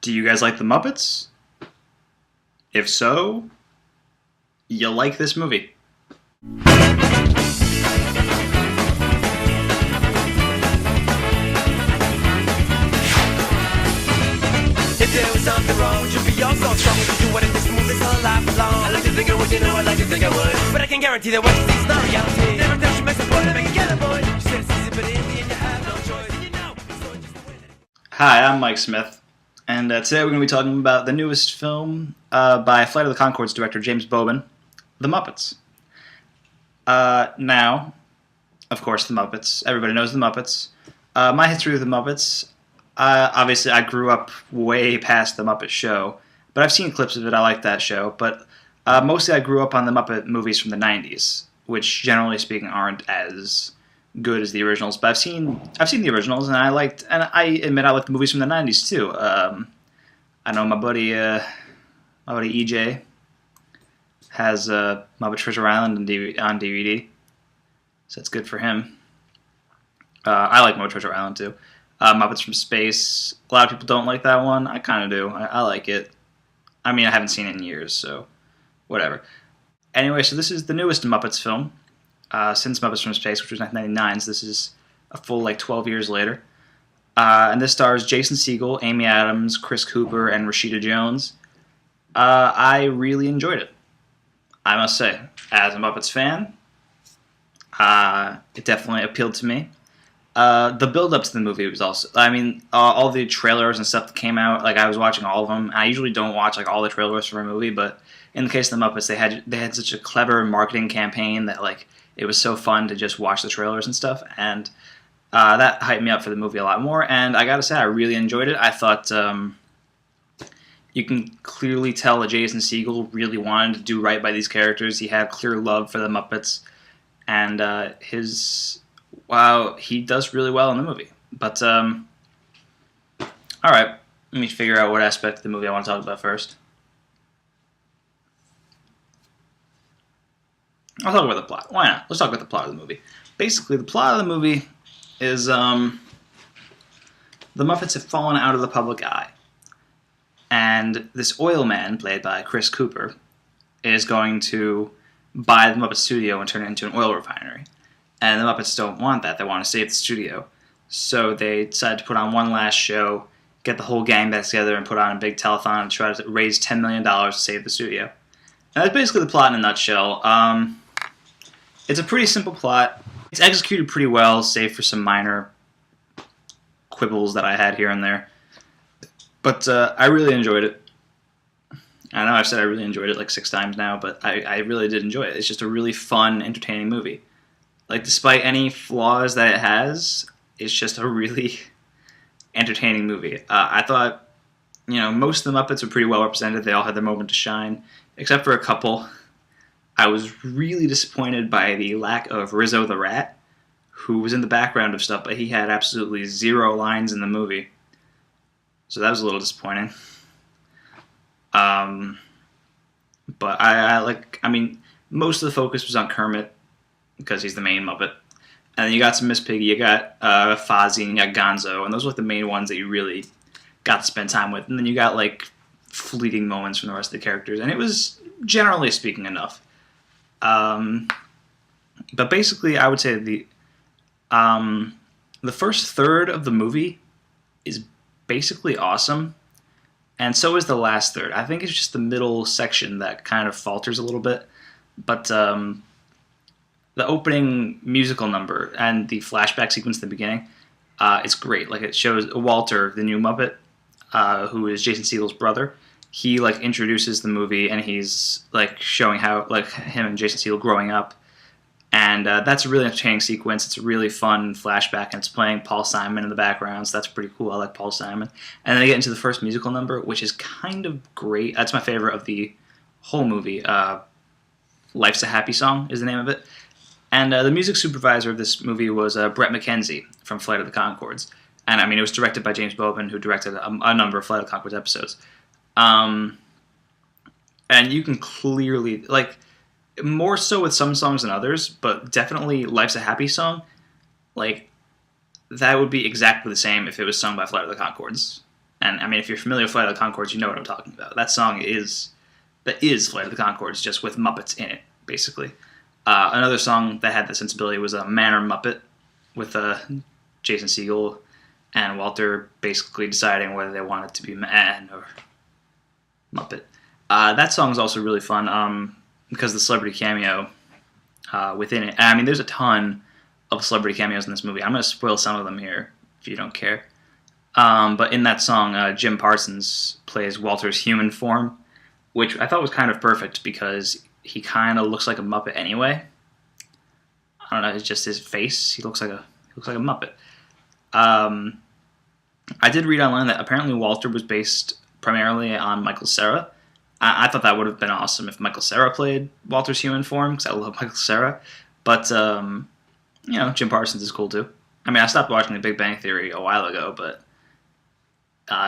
Do you guys like the Muppets? If so, you'll like this movie. If there was something wrong, would you be all so strong? Would you do what if this movie's all life long? I like to think I would, you know, I like to think I would. But I can guarantee that what you see is not reality. Never touch you, makes a point to make it get a boy. You said it's easy, but in the end you have no choice. And you know, so just the way that... Hi, I'm Mike Smith, and today we're going to be talking about the newest film by Flight of the Concords director James Bobin, The Muppets. Now, of course, The Muppets. Everybody knows The Muppets. My history with The Muppets, obviously I grew up way past The Muppet Show, but I've seen clips of it. I like that show, but mostly I grew up on the Muppet movies from the 90s, which generally speaking aren't as good as the originals, but I've seen the originals, and I admit I like the movies from the 90s too. I know my buddy EJ has Muppet Treasure Island on DVD, so it's good for him. I like Muppet Treasure Island too. Muppets from Space, a lot of people don't like that one. I kind of do. I like it. I mean, I haven't seen it in years, so whatever. Anyway, so this is the newest Muppets film since Muppets from Space, which was 1999, so this is a full 12 years later. And this stars Jason Segel, Amy Adams, Chris Cooper, and Rashida Jones. I really enjoyed it, I must say. As a Muppets fan, it definitely appealed to me. The build-up to the movie was also... I mean, all the trailers and stuff that came out, I was watching all of them. I usually don't watch all the trailers for a movie, but in the case of the Muppets, they had such a clever marketing campaign that it was so fun to just watch the trailers and stuff, and that hyped me up for the movie a lot more. And I gotta say, I really enjoyed it. I thought you can clearly tell that Jason Segel really wanted to do right by these characters. He had clear love for the Muppets, and he does really well in the movie. But, alright, let me figure out what aspect of the movie I want to talk about first. I'll talk about the plot. Why not? Let's talk about the plot of the movie. Basically, the plot of the movie is, the Muppets have fallen out of the public eye. And this oil man, played by Chris Cooper, is going to buy the Muppet studio and turn it into an oil refinery. And the Muppets don't want that. They want to save the studio. So they decide to put on one last show, get the whole gang back together, and put on a big telethon and try to raise $10 million to save the studio. And that's basically the plot in a nutshell. It's a pretty simple plot. It's executed pretty well, save for some minor quibbles that I had here and there. But I really enjoyed it. I know I've said I really enjoyed it 6 times now, but I really did enjoy it. It's just a really fun, entertaining movie. Despite any flaws that it has, it's just a really entertaining movie. I thought, most of the Muppets were pretty well represented. They all had their moment to shine, except for a couple. I was really disappointed by the lack of Rizzo the Rat, who was in the background of stuff, but he had absolutely 0 lines in the movie. So that was a little disappointing. But most of the focus was on Kermit, because he's the main Muppet. And then you got some Miss Piggy, you got Fozzie, and you got Gonzo, and those were the main ones that you really got to spend time with. And then you got fleeting moments from the rest of the characters, and it was, generally speaking, enough. But basically, I would say the first third of the movie is basically awesome, and so is the last third. I think it's just the middle section that kind of falters a little bit, but the opening musical number and the flashback sequence at the beginning, it's great. It shows Walter, the new Muppet, who is Jason Segel's brother. He introduces the movie, and he's showing how him and Jason Segel growing up, and that's a really entertaining sequence. It's a really fun flashback, and it's playing Paul Simon in the background, so that's pretty cool. I like Paul Simon. And then they get into the first musical number, which is kind of great. That's my favorite of the whole movie. Life's a Happy Song is the name of it. And the music supervisor of this movie was Brett McKenzie from Flight of the Concords. And, it was directed by James Bobin, who directed a number of Flight of the Concords episodes. And you can clearly, more so with some songs than others, but definitely Life's a Happy Song, that would be exactly the same if it was sung by Flight of the Concords. And I mean, if you're familiar with Flight of the Concords, you know what I'm talking about. That song is Flight of the Concords, just with Muppets in it, basically. Another song that had the sensibility was a Man or Muppet with Jason Segel and Walter basically deciding whether they wanted to be man or Muppet. That song is also really fun because the celebrity cameo within it. And, I mean, there's a ton of celebrity cameos in this movie. I'm going to spoil some of them here if you don't care. But in that song, Jim Parsons plays Walter's human form, which I thought was kind of perfect because he kind of looks like a Muppet anyway. I don't know, it's just his face. He looks like a Muppet. I did read online that apparently Walter was based primarily on Michael Cera. I thought that would have been awesome if Michael Cera played Walter's human form, because I love Michael Cera. But, Jim Parsons is cool too. I mean, I stopped watching The Big Bang Theory a while ago, but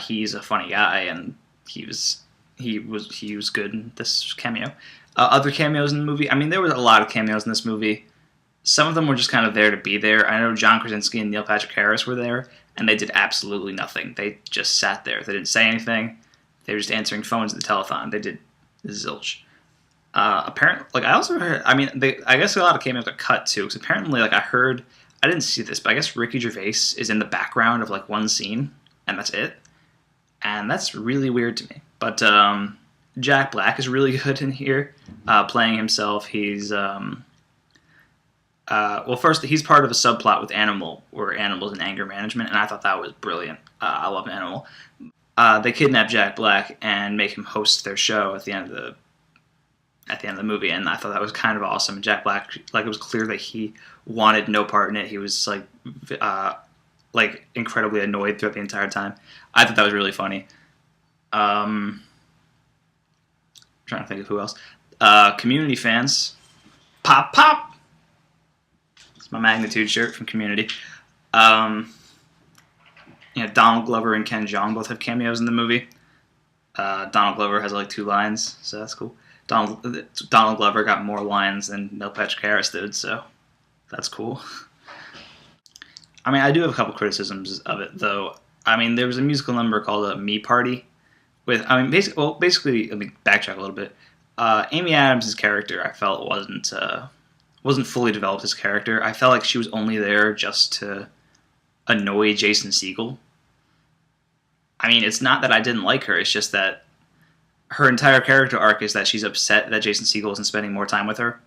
he's a funny guy, and he was good in this cameo. Other cameos in the movie, I mean, there was a lot of cameos in this movie. Some of them were just kind of there to be there. I know John Krasinski and Neil Patrick Harris were there, and they did absolutely nothing. They just sat there. They didn't say anything. They were just answering phones at the telethon. They did zilch. Apparently, like, I also heard, I mean, I guess a lot of cameos got cut too, because apparently, like, I didn't see this, but I guess Ricky Gervais is in the background of, like, one scene, and that's it. And that's really weird to me. But Jack Black is really good in here, playing himself. He's first, he's part of a subplot with Animal, where Animal's in anger management, and I thought that was brilliant. I love Animal. They kidnap Jack Black and make him host their show at the end of the movie, and I thought that was kind of awesome. Jack Black, like, it was clear that he wanted no part in it. He was like incredibly annoyed throughout the entire time. I thought that was really funny. I'm trying to think of who else. Community fans, pop. It's my Magnitude shirt from Community. Donald Glover and Ken Jeong both have cameos in the movie. Donald Glover has like 2 lines, so that's cool. Donald Glover got more lines than Neil Patrick Harris did, so that's cool. I mean, I do have a couple criticisms of it, though. I mean, there was a musical number called Me Party. Basically, let me backtrack a little bit. Amy Adams' character, I felt, wasn't fully developed as a character. I felt like she was only there just to annoy Jason Segel. I mean, it's not that I didn't like her, it's just that her entire character arc is that she's upset that Jason Segel isn't spending more time with her,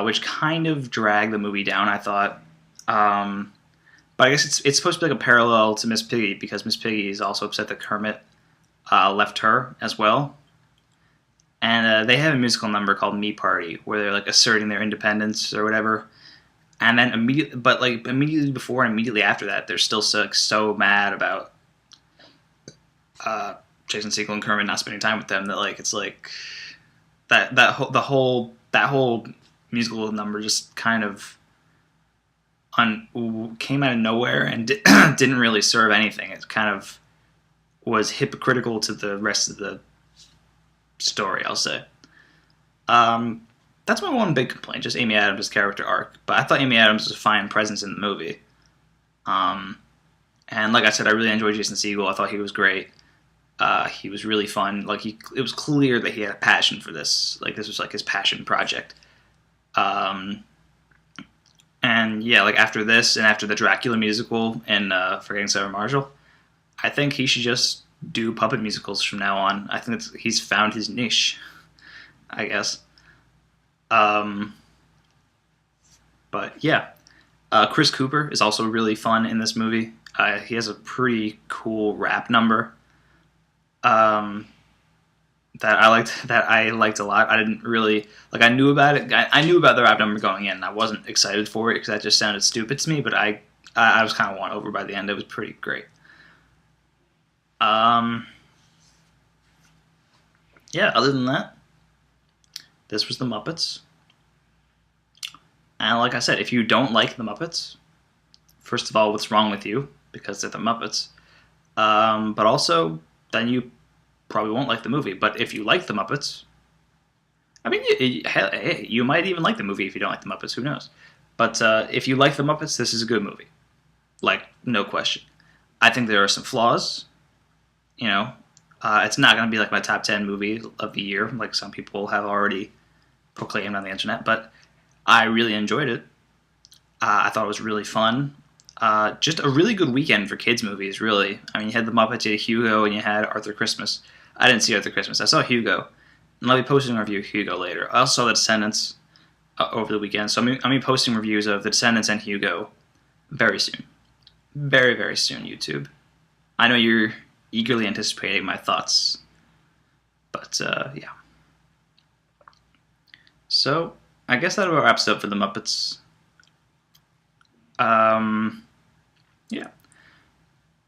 which kind of dragged the movie down, I thought. But I guess it's supposed to be like a parallel to Miss Piggy, because Miss Piggy is also upset that Kermit left her as well. And they have a musical number called Me Party, where they're like asserting their independence or whatever. And then immediately before and immediately after that, they're still so mad about Jason Segel and Kermit not spending time with them that, like, it's like that whole musical number just kind of came out of nowhere and didn't really serve anything. It kind of was hypocritical to the rest of the story, I'll say. That's my one big complaint, just Amy Adams' character arc. But I thought Amy Adams was a fine presence in the movie. And like I said, I really enjoyed Jason Segel. I thought he was great. He was really fun. Like, it was clear that he had a passion for this. Like, this was like his passion project. And yeah, like, after this and after the Dracula musical and Forgetting Sarah Marshall, I think he should just do puppet musicals from now on. I think he's found his niche, I guess. But yeah, Chris Cooper is also really fun in this movie. He has a pretty cool rap number that I liked a lot. I didn't really like. I knew about it. I knew about the rap number going in. I wasn't excited for it because that just sounded stupid to me. But I was kind of won over by the end. It was pretty great. Yeah. Other than that, this was the Muppets. And like I said, if you don't like the Muppets, first of all, what's wrong with you? Because they're the Muppets. But also, then you probably won't like the movie. But if you like the Muppets, I mean, you might even like the movie if you don't like the Muppets. Who knows? But if you like the Muppets, this is a good movie. Like, no question. I think there are some flaws. You know, it's not going to be like my top 10 movie of the year, like some people have already proclaimed on the internet, but I really enjoyed it. I thought it was really fun. Just a really good weekend for kids' movies, really. I mean, you had the Muppets, you had Hugo, and you had Arthur Christmas. I didn't see Arthur Christmas. I saw Hugo. And I'll be posting a review of Hugo later. I also saw The Descendants over the weekend, so I'm be posting reviews of The Descendants and Hugo very soon. Very, very soon, YouTube. I know you're eagerly anticipating my thoughts, but yeah. So, I guess that about wraps up for the Muppets. Yeah.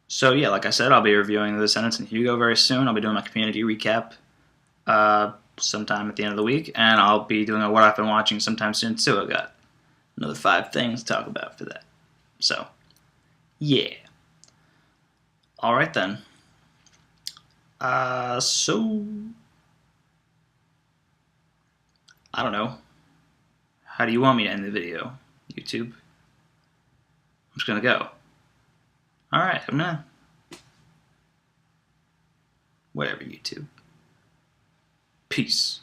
So yeah, like I said, I'll be reviewing The Descendants and Hugo very soon. I'll be doing my community recap sometime at the end of the week, and I'll be doing a what I've been watching sometime soon too. I've got another 5 things to talk about for that. So, yeah. All right then. So I don't know. How do you want me to end the video, YouTube? I'm just gonna go. All right, I'm gonna. Whatever, YouTube. Peace.